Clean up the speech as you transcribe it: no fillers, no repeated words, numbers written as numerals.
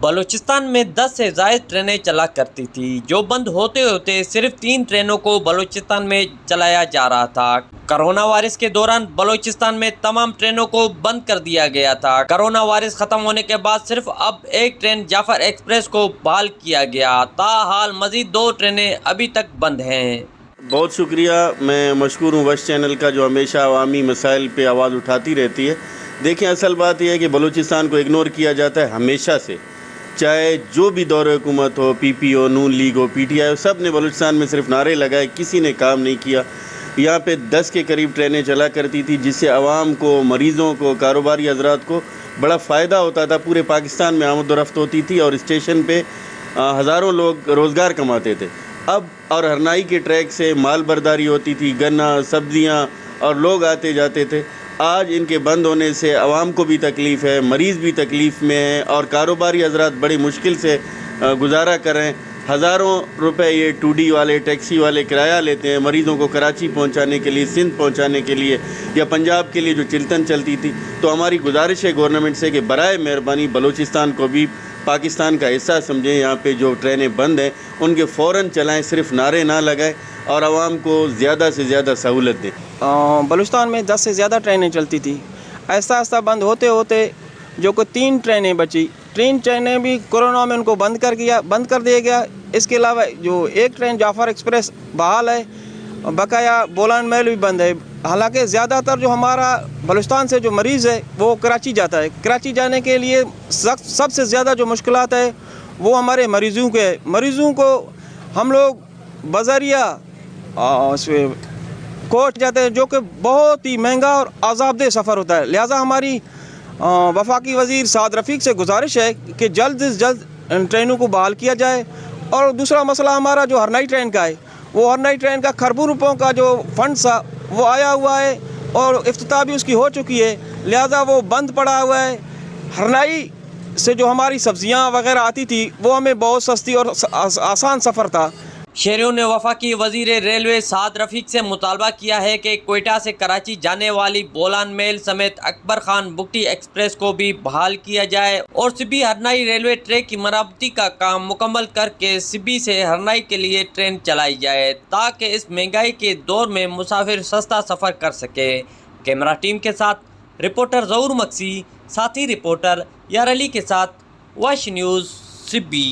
بلوچستان میں 10 سے زائد ٹرینیں چلا کرتی تھی جو بند ہوتے ہوتے صرف 3 ٹرینوں کو بلوچستان میں چلایا جا رہا تھا۔ کرونا وائرس کے دوران بلوچستان میں تمام ٹرینوں کو بند کر دیا گیا تھا۔ کرونا وائرس ختم ہونے کے بعد صرف اب ایک ٹرین جعفر ایکسپریس کو بحال کیا گیا، تاحال مزید 2 ٹرینیں ابھی تک بند ہیں۔ بہت شکریہ، میں مشکور ہوں ویسٹ چینل کا جو ہمیشہ عوامی مسائل پہ آواز اٹھاتی رہتی ہے۔ دیکھیں، اصل بات یہ ہے کہ بلوچستان کو اگنور کیا جاتا ہے ہمیشہ سے، چاہے جو بھی دور حکومت ہو، پی پی ہو، نون league who, P T I ہو، سب نے بلوچستان میں صرف نعرے لگائے، کسی نے کام نہیں کیا۔ یہاں پہ 10 کے قریب ٹرینیں چلا کرتی تھی جس سے عوام کو، مریضوں کو، کاروباری حضرات کو بڑا فائدہ ہوتا تھا۔ پورے پاکستان میں آمد و رفت ہوتی تھی اور اسٹیشن پہ ہزاروں لوگ روزگار کماتے تھے۔ اب اور ہرنائی کے ٹریک سے مال برداری ہوتی تھی، گنا، سبزیاں، اور لوگ آتے جاتے تھے۔ آج ان کے بند ہونے سے عوام کو بھی تکلیف ہے، مریض بھی تکلیف میں ہیں اور کاروباری حضرات بڑی مشکل سے گزارا کر رہے ہیں۔ ہزاروں روپے یہ 2D والے، ٹیکسی والے کرایہ لیتے ہیں مریضوں کو کراچی پہنچانے کے لیے، سندھ پہنچانے کے لیے، یا پنجاب کے لیے جو چلتن چلتی تھی۔ تو ہماری گزارش ہے گورنمنٹ سے کہ برائے مہربانی بلوچستان کو بھی پاکستان کا حصہ سمجھیں۔ یہاں پہ جو ٹرینیں بند ہیں ان کے فوراً چلائیں، صرف نعرے نہ لگائیں اور عوام کو زیادہ سے زیادہ سہولت دیں۔ بلوچستان میں 10 سے زیادہ ٹرینیں چلتی تھی، آہستہ آہستہ بند ہوتے ہوتے جو کہ 3 ٹرینیں بچی، 3 ٹرینیں بھی کورونا میں ان کو بند کر دیا گیا۔ اس کے علاوہ جو ایک ٹرین جعفر ایکسپریس بحال ہے، بقایا بولان میل بھی بند ہے۔ حالانکہ زیادہ تر جو ہمارا بلوچستان سے جو مریض ہے وہ کراچی جاتا ہے۔ کراچی جانے کے لیے سب سے زیادہ جو مشکلات ہے وہ ہمارے مریضوں کے مریضوں کو ہم لوگ بذریعہ کوچ جاتے ہیں، جو کہ بہت ہی مہنگا اور عذاب دہ سفر ہوتا ہے۔ لہٰذا ہماری وفاقی وزیر سعد رفیق سے گزارش ہے کہ جلد از جلد ان ٹرینوں کو بحال کیا جائے۔ اور دوسرا مسئلہ ہمارا جو ہرنائی ٹرین کا ہے، وہ ہرنائی ٹرین کا کھربوں روپوں کا جو فنڈ تھا وہ آیا ہوا ہے اور افتتاح بھی اس کی ہو چکی ہے، لہٰذا وہ بند پڑا ہوا ہے۔ ہرنائی سے جو ہماری سبزیاں وغیرہ آتی تھی وہ ہمیں بہت سستی اور آسان سفر تھا۔ شہریوں نے وفاقی وزیر ریلوے سعد رفیق سے مطالبہ کیا ہے کہ کوئٹہ سے کراچی جانے والی بولان میل سمیت اکبر خان بگٹی ایکسپریس کو بھی بحال کیا جائے اور سبی ہرنائی ریلوے ٹریک کی مرمتی کا کام مکمل کر کے سبی سے ہرنائی کے لیے ٹرین چلائی جائے تاکہ اس مہنگائی کے دور میں مسافر سستا سفر کر سکے۔ کیمرہ ٹیم کے ساتھ رپورٹر ظہور مکسی، ساتھی رپورٹر یار علی کے ساتھ واش نیوز سبی۔